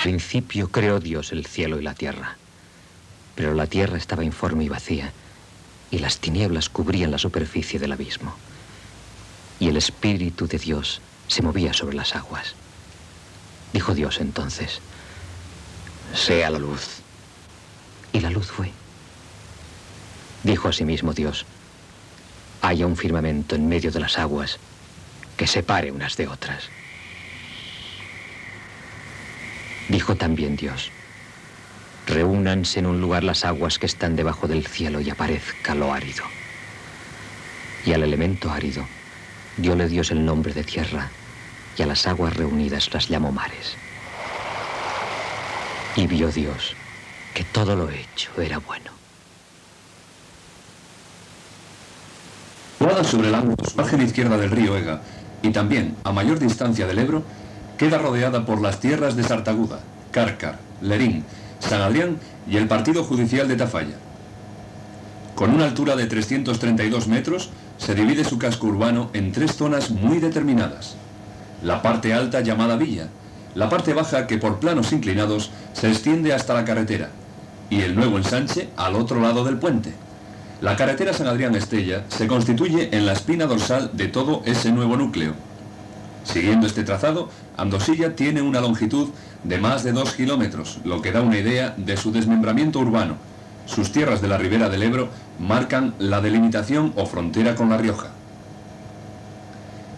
principio creó Dios el cielo y la tierra, pero la tierra estaba informe y vacía, y las tinieblas cubrían la superficie del abismo. Y el Espíritu de Dios se movía sobre las aguas. Dijo Dios entonces: sea la luz. Y la luz fue. Dijo asimismo Dios: haya un firmamento en medio de las aguas que separe unas de otras. Dijo también Dios: reúnanse en un lugar las aguas que están debajo del cielo y aparezca lo árido. Y al elemento árido diole Dios el nombre de tierra, y a las aguas reunidas las llamó mares. Y vio Dios que todo lo hecho era bueno. Situada sobre la margen izquierda del río Ega, y también a mayor distancia del Ebro, queda rodeada por las tierras de Sartaguda, Cárcar, Lerín, San Adrián y el partido judicial de Tafalla. Con una altura de 332 metros, se divide su casco urbano en tres zonas muy determinadas. La parte alta llamada Villa, la parte baja que por planos inclinados se extiende hasta la carretera, y el nuevo ensanche al otro lado del puente. La carretera San Adrián-Estella se constituye en la espina dorsal de todo ese nuevo núcleo. Siguiendo este trazado, Andosilla tiene una longitud de más de 2 kilómetros, lo que da una idea de su desmembramiento urbano. Sus tierras de la ribera del Ebro marcan la delimitación o frontera con La Rioja.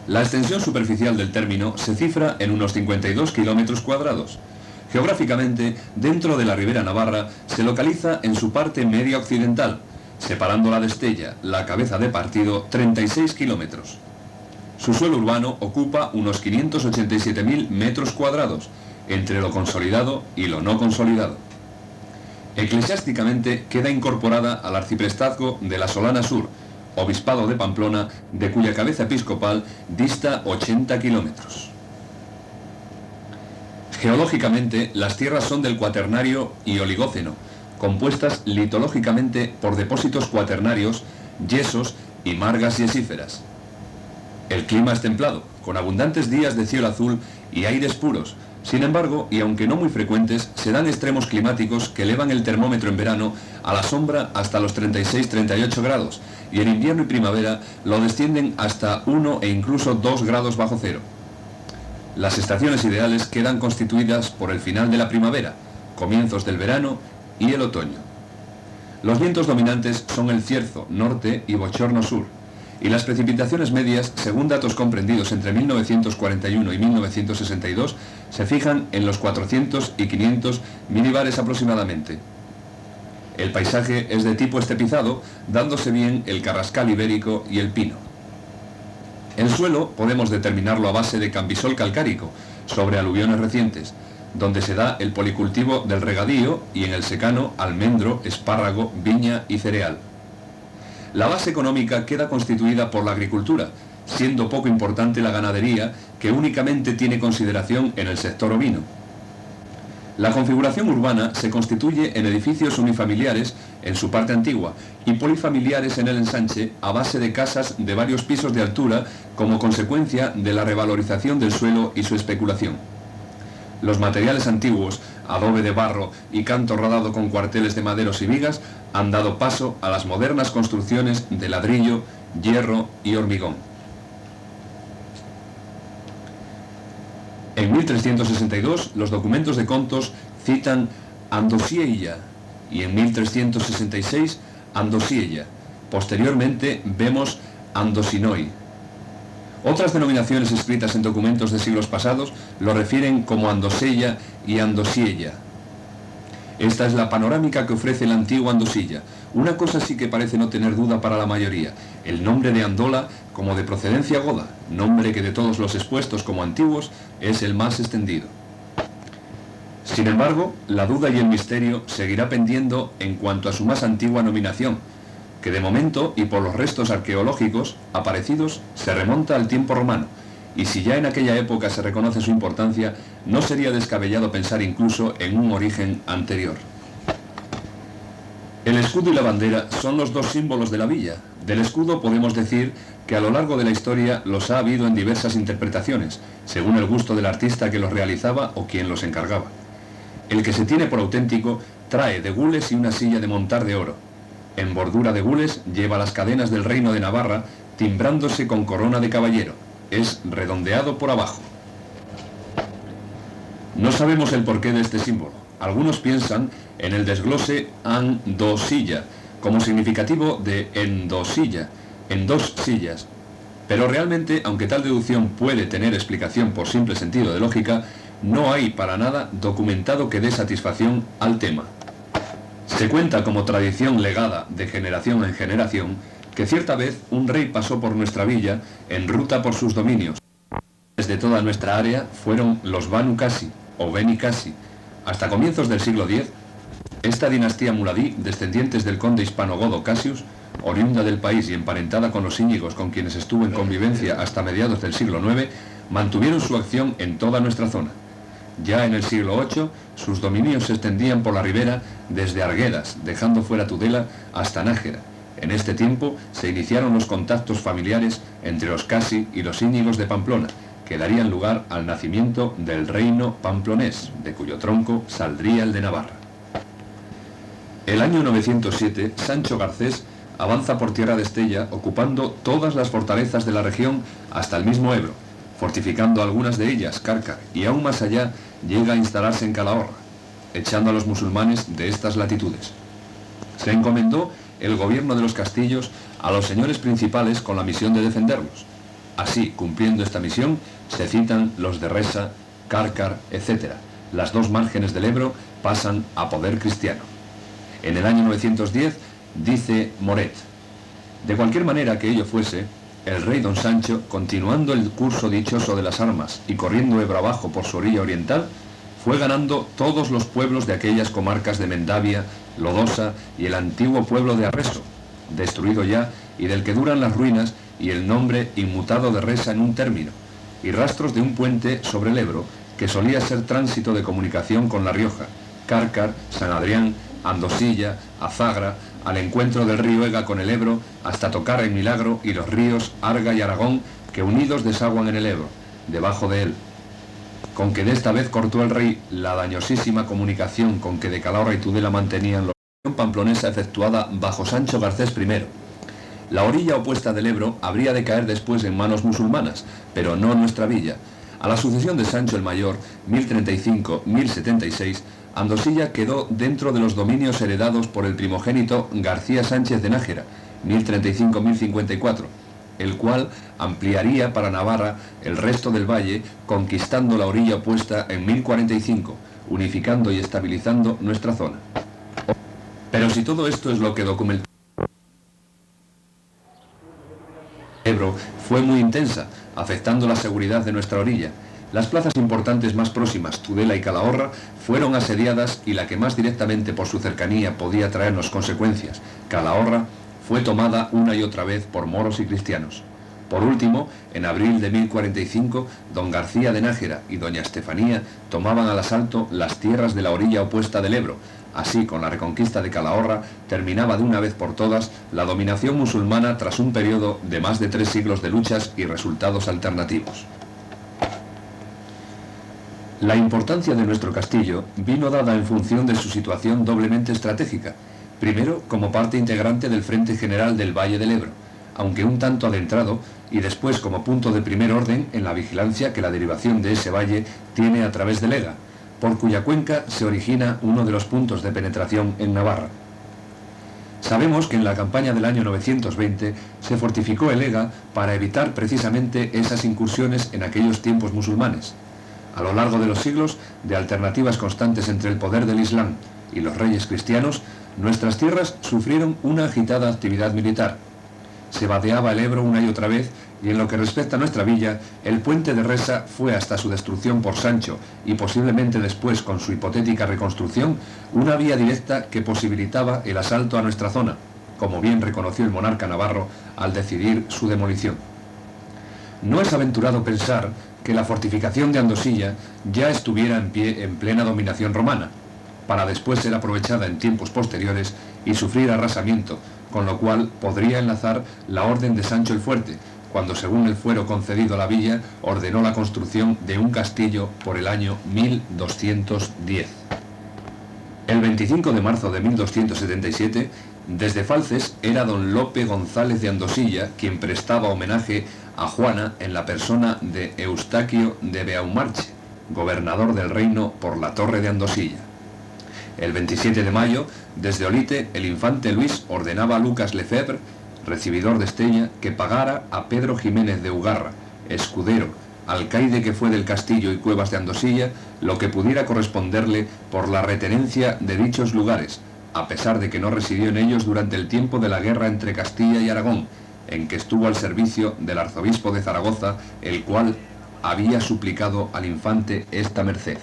La extensión superficial del término se cifra en unos 52 kilómetros cuadrados. Geográficamente, dentro de la ribera navarra, se localiza en su parte media occidental, separándola de Estella, la cabeza de partido, 36 kilómetros. Su suelo urbano ocupa unos 587.000 metros cuadrados, entre lo consolidado y lo no consolidado. Eclesiásticamente queda incorporada al arciprestazgo de la Solana Sur, obispado de Pamplona, de cuya cabeza episcopal dista 80 kilómetros. Geológicamente, las tierras son del Cuaternario y Oligoceno, compuestas litológicamente por depósitos cuaternarios, yesos y margas yesíferas. El clima es templado, con abundantes días de cielo azul y aires puros. Sin embargo, y aunque no muy frecuentes, se dan extremos climáticos que elevan el termómetro en verano a la sombra hasta los 36-38 grados, y en invierno y primavera lo descienden hasta 1 e incluso 2 grados bajo cero. Las estaciones ideales quedan constituidas por el final de la primavera, comienzos del verano y el otoño. Los vientos dominantes son el cierzo norte y bochorno sur, y las precipitaciones medias, según datos comprendidos entre 1941 y 1962, se fijan en los 400 y 500 milibares aproximadamente. El paisaje es de tipo estepizado, dándose bien el carrascal ibérico y el pino. El suelo podemos determinarlo a base de cambisol calcárico, sobre aluviones recientes, donde se da el policultivo del regadío y en el secano almendro, espárrago, viña y cereal. La base económica queda constituida por la agricultura, siendo poco importante la ganadería, que únicamente tiene consideración en el sector ovino. La configuración urbana se constituye en edificios unifamiliares en su parte antigua y polifamiliares en el ensanche a base de casas de varios pisos de altura como consecuencia de la revalorización del suelo y su especulación. Los materiales antiguos, adobe de barro y canto rodado con cuarteles de maderos y vigas, han dado paso a las modernas construcciones de ladrillo, hierro y hormigón. En 1362 los documentos de contos citan Andosiella y en 1366 Andosiella. Posteriormente vemos Andosinoi. Otras denominaciones escritas en documentos de siglos pasados lo refieren como Andosella y Andosiella. Esta es la panorámica que ofrece la antigua Andosilla. Una cosa sí que parece no tener duda para la mayoría: el nombre de Andola como de procedencia goda, nombre que de todos los expuestos como antiguos es el más extendido. Sin embargo, la duda y el misterio seguirá pendiendo en cuanto a su más antigua nominación, que de momento y por los restos arqueológicos aparecidos se remonta al tiempo romano, y si ya en aquella época se reconoce su importancia, no sería descabellado pensar incluso en un origen anterior. El escudo y la bandera son los dos símbolos de la villa. Del escudo podemos decir que a lo largo de la historia los ha habido en diversas interpretaciones, según el gusto del artista que los realizaba o quien los encargaba. El que se tiene por auténtico trae de gules y una silla de montar de oro. En bordura de gules lleva las cadenas del reino de Navarra, timbrándose con corona de caballero. Es redondeado por abajo. No sabemos el porqué de este símbolo. Algunos piensan en el desglose andosilla, como significativo de endosilla, en dos sillas. Pero realmente, aunque tal deducción puede tener explicación por simple sentido de lógica, no hay para nada documentado que dé satisfacción al tema. Se cuenta como tradición legada de generación en generación que cierta vez un rey pasó por nuestra villa en ruta por sus dominios. Desde toda nuestra área fueron los Banu Qasi o Beni Qasi. Hasta comienzos del siglo X, esta dinastía muladí, descendientes del conde hispano-godo Cassius, oriunda del país y emparentada con los íñigos con quienes estuvo en convivencia hasta mediados del siglo IX, mantuvieron su acción en toda nuestra zona. Ya en el siglo VIII, sus dominios se extendían por la ribera desde Arguedas, dejando fuera Tudela, hasta Nájera. En este tiempo se iniciaron los contactos familiares entre los Qasi y los íñigos de Pamplona, que darían lugar al nacimiento del reino pamplonés, de cuyo tronco saldría el de Navarra. El año 907, Sancho Garcés avanza por tierra de Estella, ocupando todas las fortalezas de la región hasta el mismo Ebro, fortificando algunas de ellas, Cárcar, y aún más allá llega a instalarse en Calahorra, echando a los musulmanes de estas latitudes. Se encomendó el gobierno de los castillos a los señores principales con la misión de defenderlos. Así, cumpliendo esta misión, se citan los de Resa, Cárcar, etc. Las dos márgenes del Ebro pasan a poder cristiano. En el año 910, dice Moret: de cualquier manera que ello fuese, el rey don Sancho, continuando el curso dichoso de las armas y corriendo Ebro abajo por su orilla oriental, fue ganando todos los pueblos de aquellas comarcas de Mendavia, Lodosa y el antiguo pueblo de Arreso, destruido ya y del que duran las ruinas y el nombre inmutado de Resa en un término, y rastros de un puente sobre el Ebro que solía ser tránsito de comunicación con La Rioja, Cárcar, San Adrián, Andosilla, Azagra, al encuentro del río Ega con el Ebro, hasta tocar el Milagro y los ríos Arga y Aragón, que unidos desaguan en el Ebro, debajo de él. Con que de esta vez cortó el rey la dañosísima comunicación con que de Calahorra y Tudela mantenían la operación pamplonesa efectuada bajo Sancho Garcés I. La orilla opuesta del Ebro habría de caer después en manos musulmanas, pero no nuestra villa. A la sucesión de Sancho el Mayor, 1035-1076, Andosilla quedó dentro de los dominios heredados por el primogénito García Sánchez de Nájera, 1035-1054, el cual ampliaría para Navarra el resto del valle, conquistando la orilla opuesta en 1045, unificando y estabilizando nuestra zona. Pero si todo esto es lo que documentó Ebro, fue muy intensa, afectando la seguridad de nuestra orilla. Las plazas importantes más próximas, Tudela y Calahorra, fueron asediadas y la que más directamente por su cercanía podía traernos consecuencias, Calahorra, fue tomada una y otra vez por moros y cristianos. Por último, en abril de 1045, don García de Nájera y doña Estefanía tomaban al asalto las tierras de la orilla opuesta del Ebro. Así, con la reconquista de Calahorra, terminaba de una vez por todas la dominación musulmana tras un periodo de más de 3 siglos de luchas y resultados alternativos. La importancia de nuestro castillo vino dada en función de su situación doblemente estratégica. Primero, como parte integrante del Frente General del Valle del Ebro, aunque un tanto adentrado, y después como punto de primer orden en la vigilancia que la derivación de ese valle tiene a través del Ega, por cuya cuenca se origina uno de los puntos de penetración en Navarra. Sabemos que en la campaña del año 920 se fortificó el Ega para evitar precisamente esas incursiones en aquellos tiempos musulmanes. A lo largo de los siglos, de alternativas constantes entre el poder del Islam y los reyes cristianos, nuestras tierras sufrieron una agitada actividad militar. Se vadeaba el Ebro una y otra vez, y en lo que respecta a nuestra villa, el puente de Resa fue hasta su destrucción por Sancho, y posiblemente después, con su hipotética reconstrucción, una vía directa que posibilitaba el asalto a nuestra zona, como bien reconoció el monarca navarro al decidir su demolición. No es aventurado pensar que la fortificación de Andosilla ya estuviera en pie en plena dominación romana, para después ser aprovechada en tiempos posteriores y sufrir arrasamiento, con lo cual podría enlazar la orden de Sancho el Fuerte, cuando según el fuero concedido a la villa, ordenó la construcción de un castillo por el año 1210. El 25 de marzo de 1277, desde Falces era don Lope González de Andosilla quien prestaba homenaje a Juana en la persona de Eustaquio de Beaumarchais, gobernador del reino por la Torre de Andosilla. El 27 de mayo, desde Olite, el infante Luis ordenaba a Lucas Lefebvre, recibidor de Estella, que pagara a Pedro Jiménez de Ugarra, escudero, alcaide que fue del castillo y cuevas de Andosilla, lo que pudiera corresponderle por la retenencia de dichos lugares, a pesar de que no residió en ellos durante el tiempo de la guerra entre Castilla y Aragón, en que estuvo al servicio del arzobispo de Zaragoza, el cual había suplicado al infante esta merced.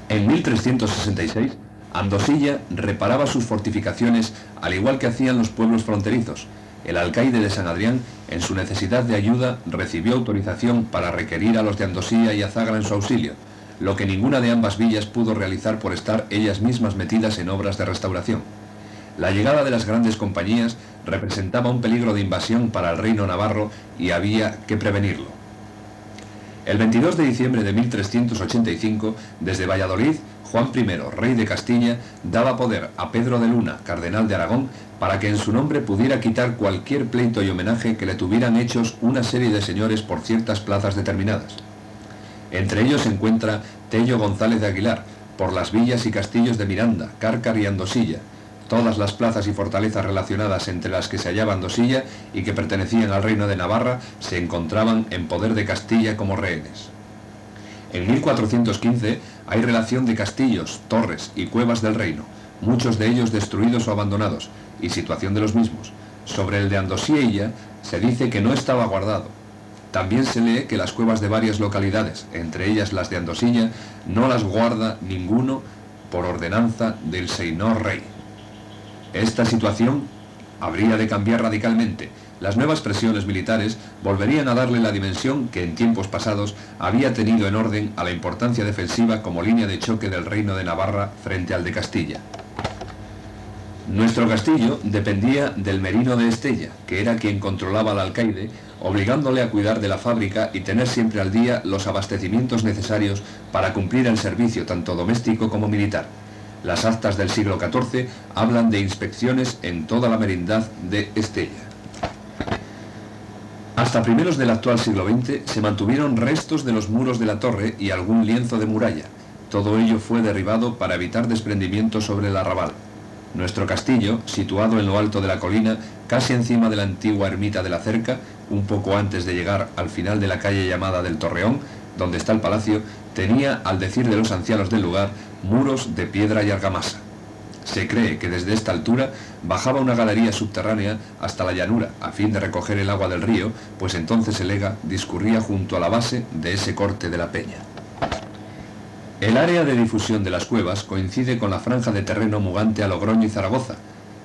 En 1366, Andosilla reparaba sus fortificaciones al igual que hacían los pueblos fronterizos. El alcaide de San Adrián, en su necesidad de ayuda, recibió autorización para requerir a los de Andosilla y Azágara en su auxilio, lo que ninguna de ambas villas pudo realizar por estar ellas mismas metidas en obras de restauración. La llegada de las grandes compañías representaba un peligro de invasión para el reino navarro y había que prevenirlo. El 22 de diciembre de 1385, desde Valladolid, Juan I, rey de Castilla, daba poder a Pedro de Luna, cardenal de Aragón, para que en su nombre pudiera quitar cualquier pleito y homenaje que le tuvieran hechos una serie de señores por ciertas plazas determinadas. Entre ellos se encuentra Tello González de Aguilar, por las villas y castillos de Miranda, Cárcar y Andosilla, todas las plazas y fortalezas relacionadas entre las que se hallaba Andosilla y que pertenecían al reino de Navarra se encontraban en poder de Castilla como rehenes. En 1415 hay relación de castillos, torres y cuevas del reino, muchos de ellos destruidos o abandonados, y situación de los mismos. Sobre el de Andosilla se dice que no estaba guardado. También se lee que las cuevas de varias localidades, entre ellas las de Andosilla, no las guarda ninguno por ordenanza del señor rey. Esta situación habría de cambiar radicalmente. Las nuevas presiones militares volverían a darle la dimensión que en tiempos pasados había tenido en orden a la importancia defensiva como línea de choque del reino de Navarra frente al de Castilla. Nuestro castillo dependía del merino de Estella, que era quien controlaba al alcaide, obligándole a cuidar de la fábrica y tener siempre al día los abastecimientos necesarios para cumplir el servicio tanto doméstico como militar. Las actas del siglo XIV hablan de inspecciones en toda la merindad de Estella. Hasta primeros del actual siglo XX se mantuvieron restos de los muros de la torre y algún lienzo de muralla. Todo ello fue derribado para evitar desprendimientos sobre el arrabal. Nuestro castillo, situado en lo alto de la colina, casi encima de la antigua ermita de la Cerca, un poco antes de llegar al final de la calle llamada del Torreón, donde está el palacio, tenía, al decir de los ancianos del lugar, muros de piedra y argamasa. Se cree que desde esta altura bajaba una galería subterránea hasta la llanura, a fin de recoger el agua del río, pues entonces el Ega discurría junto a la base de ese corte de la peña. El área de difusión de las cuevas coincide con la franja de terreno mugante a Logroño y Zaragoza.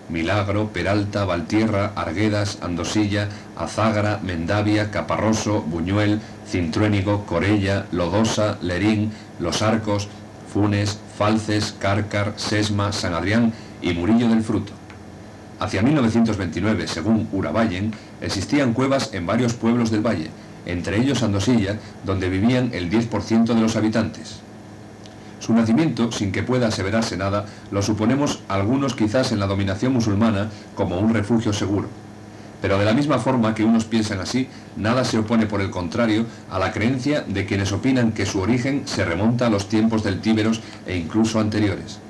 Milagro, Peralta, Valtierra, Arguedas, Andosilla, Azágara, Mendavia, Caparroso, Buñuel, Cintruénigo, Corella, Lodosa, Lerín, Los Arcos, Funes, Falces, Cárcar, Sesma, San Adrián y Murillo del Fruto. Hacia 1929, según Uraballen, existían cuevas en varios pueblos del valle, entre ellos Andosilla, donde vivían el 10% de los habitantes. Su nacimiento, sin que pueda aseverarse nada, lo suponemos algunos quizás en la dominación musulmana como un refugio seguro. Pero de la misma forma que unos piensan así, nada se opone por el contrario a la creencia de quienes opinan que su origen se remonta a los tiempos del Tíberos e incluso anteriores.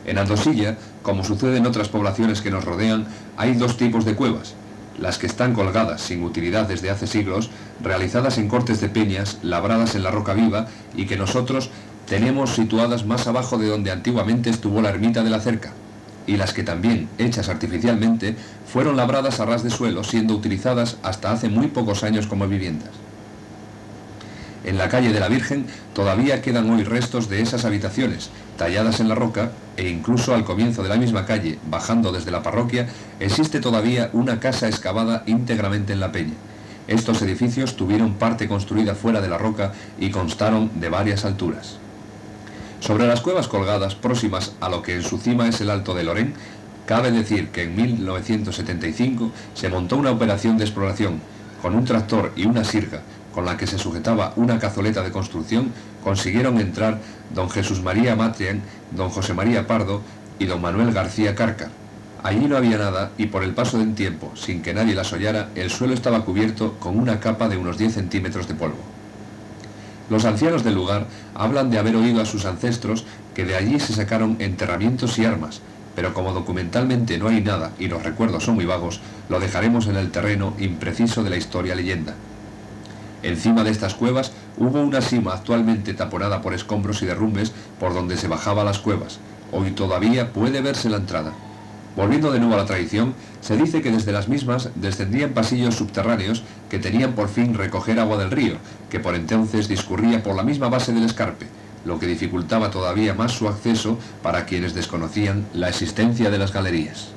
En Andosilla, como sucede en otras poblaciones que nos rodean, hay dos tipos de cuevas: las que están colgadas sin utilidad desde hace siglos, realizadas en cortes de peñas, labradas en la roca viva y que nosotros tenemos situadas más abajo de donde antiguamente estuvo la ermita de la Cerca, y las que también, hechas artificialmente, fueron labradas a ras de suelo, siendo utilizadas hasta hace muy pocos años como viviendas. En la calle de la Virgen todavía quedan hoy restos de esas habitaciones, talladas en la roca, e incluso al comienzo de la misma calle, bajando desde la parroquia, existe todavía una casa excavada íntegramente en la peña. Estos edificios tuvieron parte construida fuera de la roca y constaron de varias alturas. Sobre las cuevas colgadas, próximas a lo que en su cima es el Alto de Lorén, cabe decir que en 1975 se montó una operación de exploración, con un tractor y una sirga, con la que se sujetaba una cazoleta de construcción, consiguieron entrar don Jesús María Matrian, don José María Pardo y don Manuel García Cárcar. Allí no había nada y por el paso del tiempo, sin que nadie las hollara, el suelo estaba cubierto con una capa de unos 10 centímetros de polvo. Los ancianos del lugar hablan de haber oído a sus ancestros que de allí se sacaron enterramientos y armas, pero como documentalmente no hay nada y los recuerdos son muy vagos, lo dejaremos en el terreno impreciso de la historia-leyenda. Encima de estas cuevas hubo una sima actualmente taponada por escombros y derrumbes por donde se bajaba a las cuevas. Hoy todavía puede verse la entrada. Volviendo de nuevo a la tradición, se dice que desde las mismas descendían pasillos subterráneos que tenían por fin recoger agua del río, que por entonces discurría por la misma base del escarpe, lo que dificultaba todavía más su acceso para quienes desconocían la existencia de las galerías.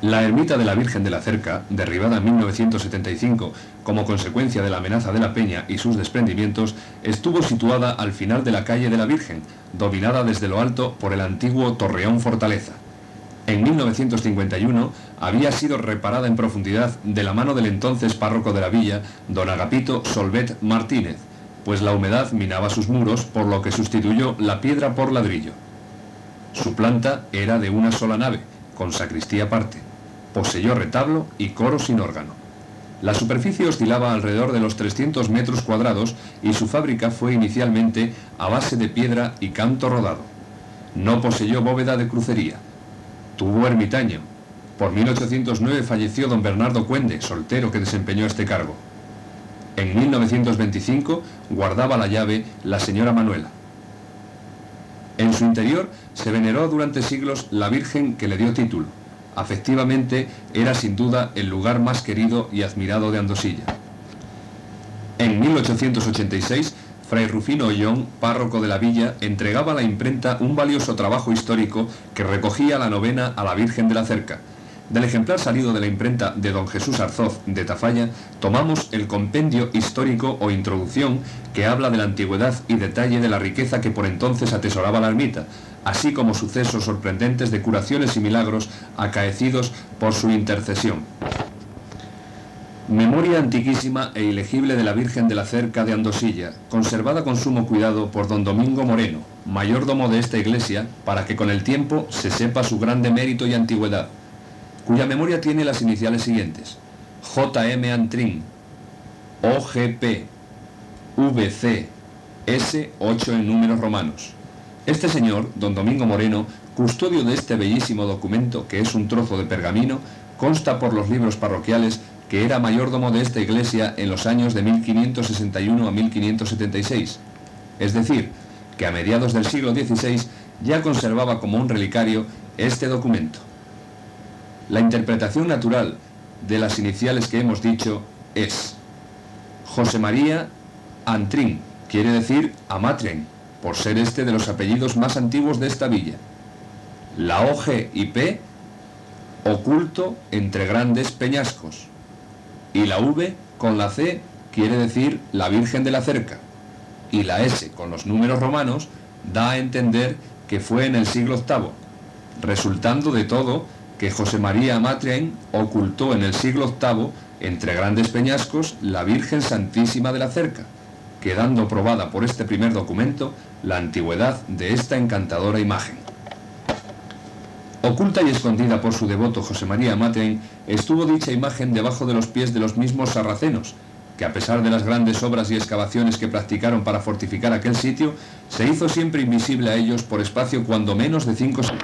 La ermita de la Virgen de la Cerca, derribada en 1975 como consecuencia de la amenaza de la peña y sus desprendimientos, estuvo situada al final de la calle de la Virgen, dominada desde lo alto por el antiguo Torreón Fortaleza. En 1951 había sido reparada en profundidad de la mano del entonces párroco de la villa, don Agapito Solvet Martínez, pues la humedad minaba sus muros, por lo que sustituyó la piedra por ladrillo. Su planta era de una sola nave, con sacristía aparte. Poseyó retablo y coro sin órgano. La superficie oscilaba alrededor de los 300 metros cuadrados y su fábrica fue inicialmente a base de piedra y canto rodado. No poseyó bóveda de crucería. Tuvo ermitaño. Por 1809 falleció don Bernardo Cuende, soltero que desempeñó este cargo. En 1925 guardaba la llave la señora Manuela. En su interior se veneró durante siglos la Virgen que le dio título. Afectivamente, era sin duda el lugar más querido y admirado de Andosilla. En 1886, Fray Rufino Ollón, párroco de la villa, entregaba a la imprenta un valioso trabajo histórico que recogía la novena a la Virgen de la Cerca. Del ejemplar salido de la imprenta de don Jesús Arzoz de Tafalla, tomamos el compendio histórico o introducción que habla de la antigüedad y detalle de la riqueza que por entonces atesoraba la ermita, así como sucesos sorprendentes de curaciones y milagros acaecidos por su intercesión. Memoria antiquísima e ilegible de la Virgen de la Cerca de Andosilla, conservada con sumo cuidado por don Domingo Moreno, mayordomo de esta iglesia, para que con el tiempo se sepa su grande mérito y antigüedad, cuya memoria tiene las iniciales siguientes: J.M. Antrim, OGP, VC, S, 8 en números romanos. Este señor, don Domingo Moreno, custodio de este bellísimo documento, que es un trozo de pergamino, consta por los libros parroquiales que era mayordomo de esta iglesia en los años de 1561 a 1576. Es decir, que a mediados del siglo XVI ya conservaba como un relicario este documento. La interpretación natural de las iniciales que hemos dicho es José María Antrim, quiere decir Amatren, por ser este de los apellidos más antiguos de esta villa. La OG y P, oculto entre grandes peñascos. Y la V con la C quiere decir la Virgen de la Cerca. Y la S con los números romanos da a entender que fue en el siglo VIII, resultando de todo que José María Amatren ocultó en el siglo VIII entre grandes peñascos la Virgen Santísima de la Cerca, quedando probada por este primer documento la antigüedad de esta encantadora imagen. Oculta y escondida por su devoto José María Amatren, estuvo dicha imagen debajo de los pies de los mismos sarracenos, que a pesar de las grandes obras y excavaciones que practicaron para fortificar aquel sitio, se hizo siempre invisible a ellos por espacio cuando menos de 5 siglos,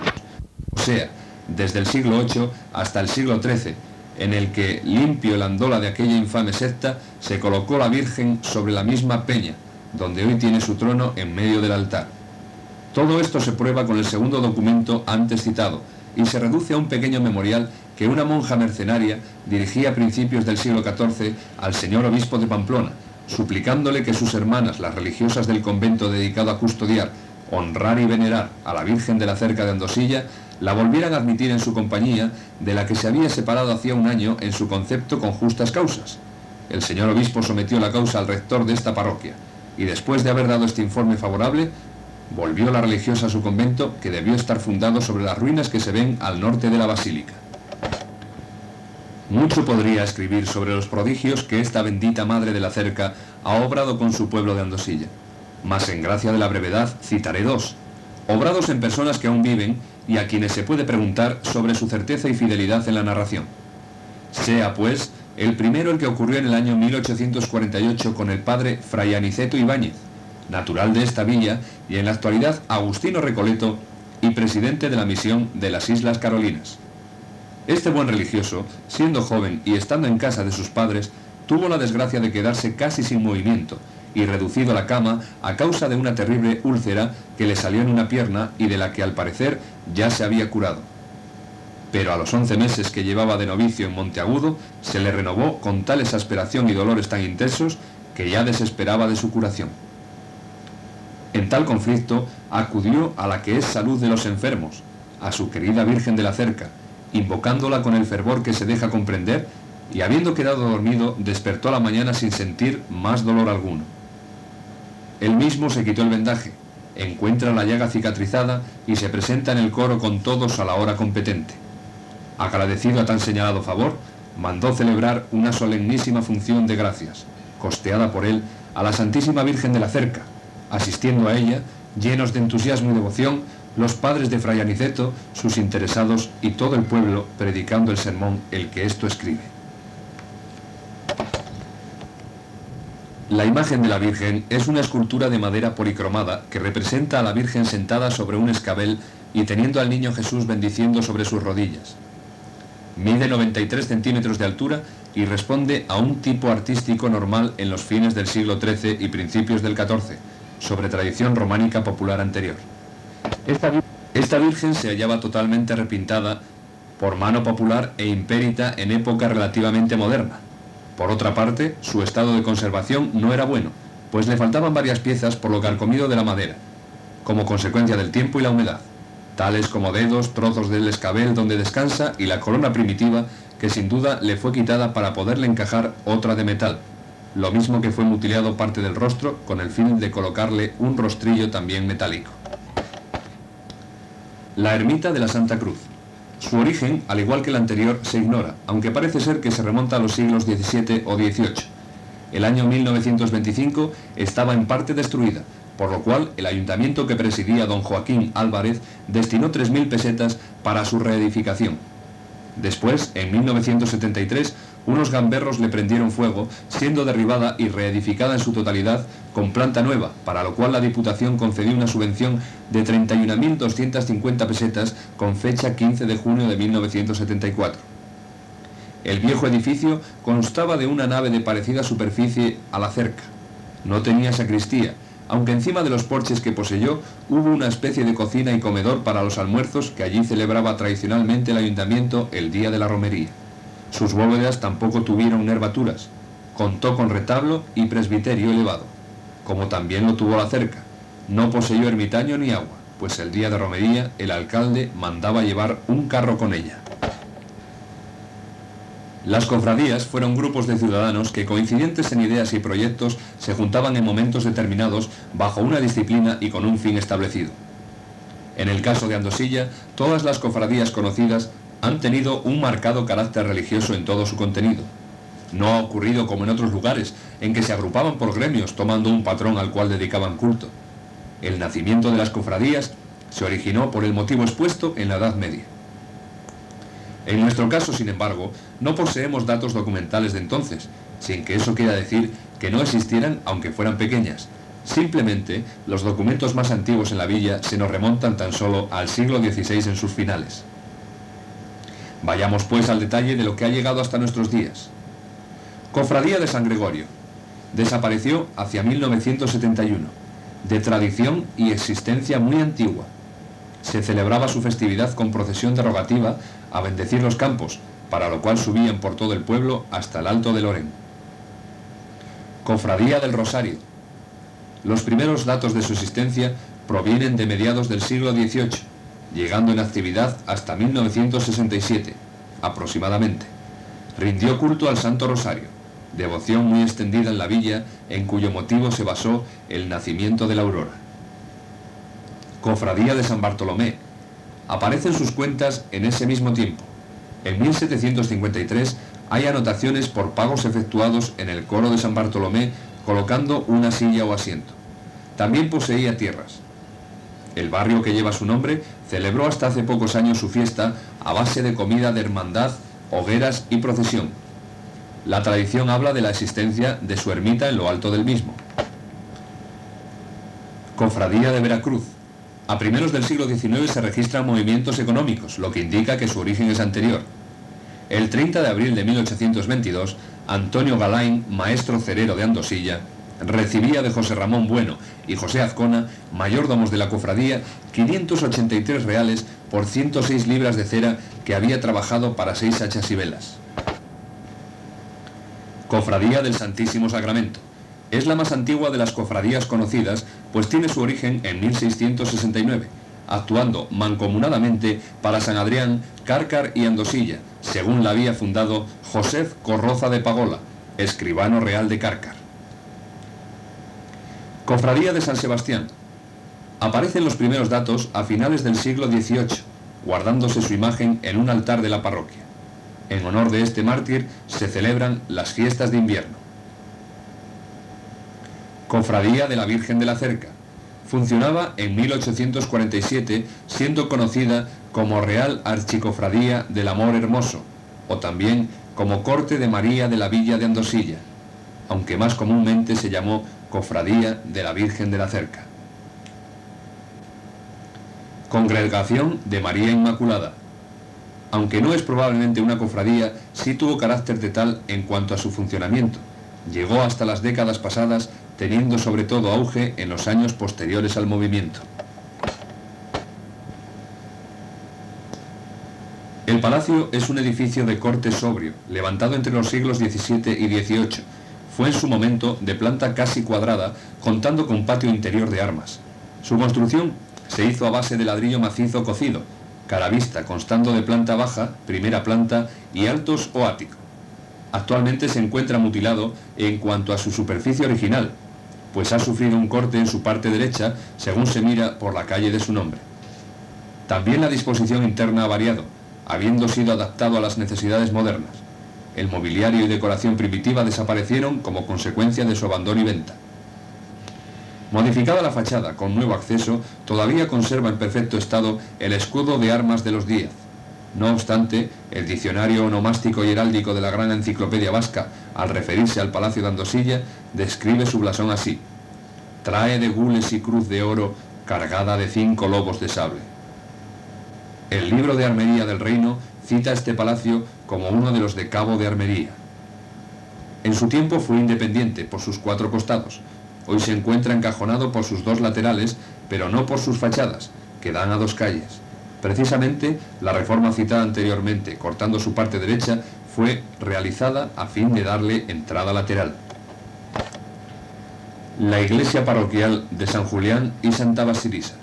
o sea, desde el siglo VIII hasta el siglo XIII, en el que, limpio el andola de aquella infame secta, se colocó la Virgen sobre la misma peña, donde hoy tiene su trono en medio del altar. Todo esto se prueba con el segundo documento antes citado, y se reduce a un pequeño memorial que una monja mercenaria dirigía a principios del siglo XIV al señor obispo de Pamplona, suplicándole que sus hermanas, las religiosas del convento dedicado a custodiar, honrar y venerar a la Virgen de la Cerca de Andosilla, la volvieran a admitir en su compañía, de la que se había separado hacía un año en su concepto con justas causas. El señor obispo sometió la causa al rector de esta parroquia, y después de haber dado este informe favorable, volvió la religiosa a su convento, que debió estar fundado sobre las ruinas que se ven al norte de la basílica. Mucho podría escribir sobre los prodigios que esta bendita Madre de la Cerca ha obrado con su pueblo de Andosilla, mas en gracia de la brevedad citaré dos, obrados en personas que aún viven y a quienes se puede preguntar sobre su certeza y fidelidad en la narración. Sea, pues, el primero el que ocurrió en el año 1848 con el padre Fray Aniceto Ibáñez, natural de esta villa y en la actualidad agustino recoleto y presidente de la misión de las Islas Carolinas. Este buen religioso, siendo joven y estando en casa de sus padres, tuvo la desgracia de quedarse casi sin movimiento y reducido a la cama a causa de una terrible úlcera que le salió en una pierna y de la que al parecer ya se había curado. Pero a los 11 meses que llevaba de novicio en Monteagudo, se le renovó con tal exasperación y dolores tan intensos que ya desesperaba de su curación. En tal conflicto acudió a la que es salud de los enfermos, a su querida Virgen de la Cerca, invocándola con el fervor que se deja comprender, y habiendo quedado dormido, despertó a la mañana sin sentir más dolor alguno. Él mismo se quitó el vendaje, encuentra la llaga cicatrizada y se presenta en el coro con todos a la hora competente. Agradecido a tan señalado favor, mandó celebrar una solemnísima función de gracias, costeada por él, a la Santísima Virgen de la Cerca, asistiendo a ella, llenos de entusiasmo y devoción, los padres de Fray Aniceto, sus interesados y todo el pueblo predicando el sermón el que esto escribe. La imagen de la Virgen es una escultura de madera policromada que representa a la Virgen sentada sobre un escabel y teniendo al niño Jesús bendiciendo sobre sus rodillas. Mide 93 centímetros de altura y responde a un tipo artístico normal en los fines del siglo XIII y principios del XIV, sobre tradición románica popular anterior. Esta Virgen se hallaba totalmente repintada por mano popular e impérita en época relativamente moderna. Por otra parte, su estado de conservación no era bueno, pues le faltaban varias piezas por lo carcomido de la madera, como consecuencia del tiempo y la humedad, tales como dedos, trozos del escabel donde descansa y la corona primitiva, que sin duda le fue quitada para poderle encajar otra de metal, lo mismo que fue mutilado parte del rostro con el fin de colocarle un rostrillo también metálico. La ermita de la Santa Cruz. Su origen, al igual que el anterior, se ignora, aunque parece ser que se remonta a los siglos XVII o XVIII. El año 1925 estaba en parte destruida, por lo cual el ayuntamiento que presidía don Joaquín Álvarez destinó 3.000 pesetas para su reedificación. Después, en 1973, unos gamberros le prendieron fuego, siendo derribada y reedificada en su totalidad con planta nueva, para lo cual la Diputación concedió una subvención de 31.250 pesetas con fecha 15 de junio de 1974. El viejo edificio constaba de una nave de parecida superficie a la cerca. No tenía sacristía, aunque encima de los porches que poseyó hubo una especie de cocina y comedor para los almuerzos que allí celebraba tradicionalmente el ayuntamiento el día de la romería. Sus bóvedas tampoco tuvieron nervaturas. Contó con retablo y presbiterio elevado, como también lo tuvo la cerca. No poseyó ermitaño ni agua, pues el día de romería el alcalde mandaba llevar un carro con ella. Las cofradías fueron grupos de ciudadanos que, coincidentes en ideas y proyectos, se juntaban en momentos determinados bajo una disciplina y con un fin establecido. En el caso de Andosilla, todas las cofradías conocidas han tenido un marcado carácter religioso en todo su contenido. No ha ocurrido como en otros lugares, en que se agrupaban por gremios tomando un patrón al cual dedicaban culto. El nacimiento de las cofradías se originó por el motivo expuesto en la Edad Media. En nuestro caso, sin embargo, no poseemos datos documentales de entonces, sin que eso quiera decir que no existieran aunque fueran pequeñas. Simplemente, los documentos más antiguos en la villa se nos remontan tan solo al siglo XVI en sus finales. Vayamos pues al detalle de lo que ha llegado hasta nuestros días. Cofradía de San Gregorio. Desapareció hacia 1971, de tradición y existencia muy antigua. Se celebraba su festividad con procesión derogativa a bendecir los campos, para lo cual subían por todo el pueblo hasta el Alto de Lorén. Cofradía del Rosario. Los primeros datos de su existencia provienen de mediados del siglo XVIII, llegando en actividad hasta 1967, aproximadamente. Rindió culto al Santo Rosario, devoción muy extendida en la villa, en cuyo motivo se basó el nacimiento de la aurora. Cofradía de San Bartolomé. Aparecen sus cuentas en ese mismo tiempo. En 1753 hay anotaciones por pagos efectuados en el coro de San Bartolomé colocando una silla o asiento. También poseía tierras. El barrio que lleva su nombre celebró hasta hace pocos años su fiesta a base de comida de hermandad, hogueras y procesión. La tradición habla de la existencia de su ermita en lo alto del mismo. Cofradía de Veracruz. A primeros del siglo XIX se registran movimientos económicos, lo que indica que su origen es anterior. El 30 de abril de 1822, Antonio Galain, maestro cerero de Andosilla, recibía de José Ramón Bueno y José Azcona, mayordomos de la cofradía, 583 reales por 106 libras de cera que había trabajado para 6 hachas y velas. Cofradía del Santísimo Sacramento. Es la más antigua de las cofradías conocidas, pues tiene su origen en 1669, actuando mancomunadamente para San Adrián, Cárcar y Andosilla, según la había fundado Josef Corroza de Pagola, escribano real de Cárcar. Cofradía de San Sebastián. Aparecen los primeros datos a finales del siglo XVIII, guardándose su imagen en un altar de la parroquia. En honor de este mártir se celebran las fiestas de invierno. Cofradía de la Virgen de la Cerca. Funcionaba en 1847, siendo conocida como Real Archicofradía del Amor Hermoso, o también como Corte de María de la Villa de Andosilla, aunque más comúnmente se llamó Cofradía de la Virgen de la Cerca. Congregación de María Inmaculada. Aunque no es probablemente una cofradía, sí tuvo carácter de tal en cuanto a su funcionamiento. Llegó hasta las décadas pasadas, teniendo sobre todo auge en los años posteriores al movimiento. El palacio es un edificio de corte sobrio, levantado entre los siglos XVII y XVIII. Fue en su momento de planta casi cuadrada, contando con patio interior de armas. Su construcción se hizo a base de ladrillo macizo cocido, caravista constando de planta baja, primera planta y altos o ático. Actualmente se encuentra mutilado en cuanto a su superficie original, pues ha sufrido un corte en su parte derecha según se mira por la calle de su nombre. También la disposición interna ha variado, habiendo sido adaptado a las necesidades modernas. El mobiliario y decoración primitiva desaparecieron como consecuencia de su abandono y venta. Modificada la fachada con nuevo acceso, todavía conserva en perfecto estado el escudo de armas de los Díaz. No obstante, el diccionario onomástico y heráldico de la Gran Enciclopedia Vasca, al referirse al Palacio de Andosilla, describe su blasón así: trae de gules y cruz de oro cargada de 5 lobos de sable. El libro de armería del reino cita este palacio como uno de los de Cabo de Armería. En su tiempo fue independiente por sus 4 costados. Hoy se encuentra encajonado por sus 2 laterales, pero no por sus fachadas, que dan a 2 calles. Precisamente, la reforma citada anteriormente, cortando su parte derecha, fue realizada a fin de darle entrada lateral. La iglesia parroquial de San Julián y Santa Basilisa.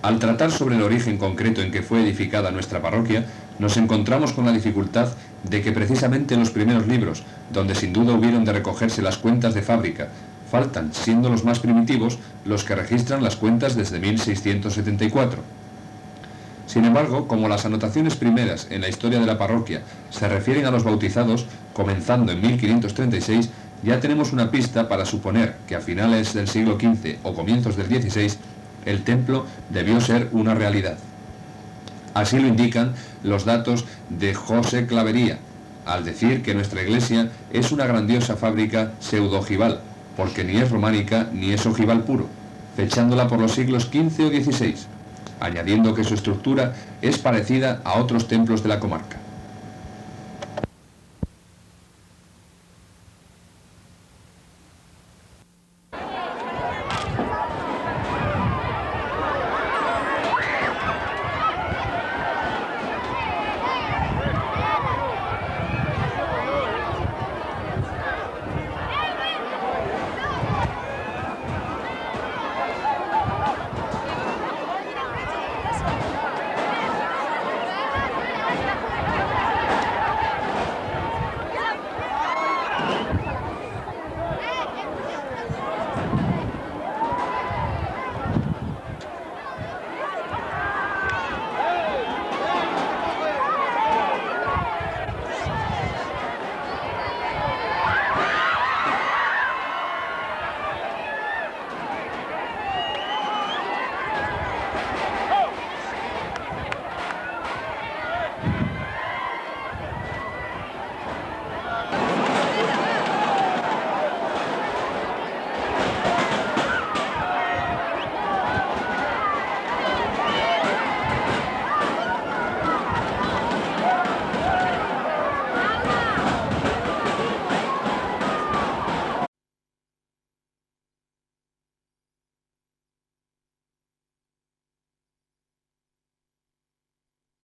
Al tratar sobre el origen concreto en que fue edificada nuestra parroquia, nos encontramos con la dificultad de que precisamente los primeros libros, donde sin duda hubieron de recogerse las cuentas de fábrica, faltan, siendo los más primitivos, los que registran las cuentas desde 1674. Sin embargo, como las anotaciones primeras en la historia de la parroquia se refieren a los bautizados, comenzando en 1536, ya tenemos una pista para suponer que a finales del siglo XV o comienzos del XVI, el templo debió ser una realidad. Así lo indican los datos de José Clavería, al decir que nuestra iglesia es una grandiosa fábrica pseudo-ojival, porque ni es románica ni es ojival puro, fechándola por los siglos XV o XVI, añadiendo que su estructura es parecida a otros templos de la comarca.